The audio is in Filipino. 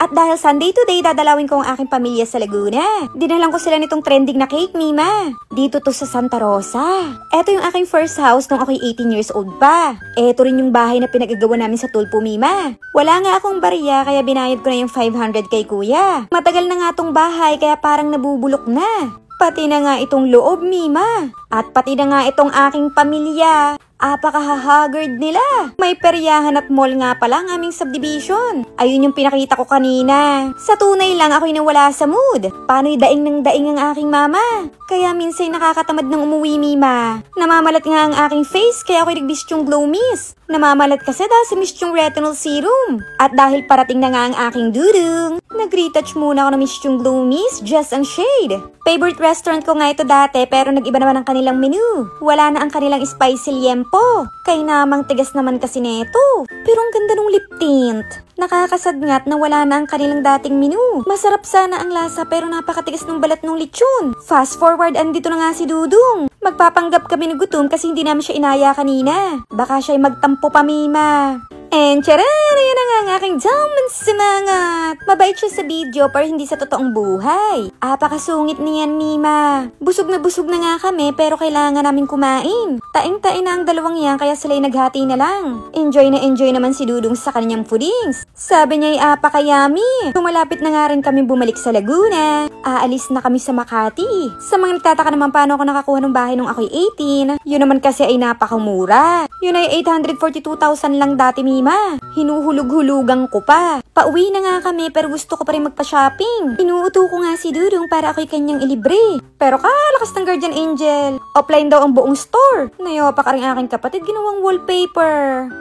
At dahil Sunday today, dadalawin ko ang aking pamilya sa Laguna. Dinalang ko sila nitong trending na cake, Mima. Dito to sa Santa Rosa. Eto yung aking first house nung ako'y 18 years old pa. Eto rin yung bahay na pinagagawa namin sa Tulpo, Mima. Wala nga akong barya kaya binayad ko na yung 500 kay kuya. Matagal na nga tong bahay kaya parang nabubulok na. Pati na nga itong loob, Mima. At pati na nga itong aking pamilya. Apaka-haggard nila. May peryahan at mall nga pala ang aming subdivision. Ayun yung pinakita ko kanina. Sa tunay lang ako'y nawala sa mood. Paano'y daing ng daing ang aking mama. Kaya minsan nakakatamad ng umuwi, Mima. Namamalat nga ang aking face kaya ako'y nag-mistyong glow mist. Namamalat kasi dahil sa mistyong retinol serum. At dahil parating na nga ang aking dudong, nag-retouch muna ako ng mistyong glow mist just ang shade. Favorite restaurant ko nga ito dati pero nag-iba naman ang kanilang menu. Wala na ang kanilang spicy liempo. Kay namang tigas naman kasi neto. Pero ang ganda ng lip tint. Nakakasadngat na wala na ang kanilang dating menu. Masarap sana ang lasa pero napakatigas ng balat ng lechon. Fast forward, andito na nga si Dudong. Magpapanggap kami ng gutom kasi hindi namin siya inaya kanina. Baka siya'y magtampo pa, Mima. And charan! Ayan na nga ang aking diamond simangat. Mabait siya sa video pero hindi sa totoong buhay. Apakasungit niyan, Mima. Busog na nga kami pero kailangan namin kumain. Taing-tain na ang dalawang yan kaya sila'y naghati na lang. Enjoy na enjoy naman si Dudong sa kanyang foodings. Sabi niya'y apakayami. Tumalapit na nga rin kami bumalik sa Laguna. Aalis na kami sa Makati. Sa mga nagtataka naman paano ako nakakuha ng bahay nung ako'y 18, yun naman kasi ay napakamura. Yun ay 842,000 lang dati, Mima. Hinuhulug-hulugang ko pa. Pauwi na nga kami pero gusto ko pa rin magpa-shopping. Inuuto ko nga si Dudong para ako'y kanyang ilibre. Pero kalakas ng guardian angel. Offline daw ang buong store. Nayopa ka rin aking kapatid ginawang wallpaper.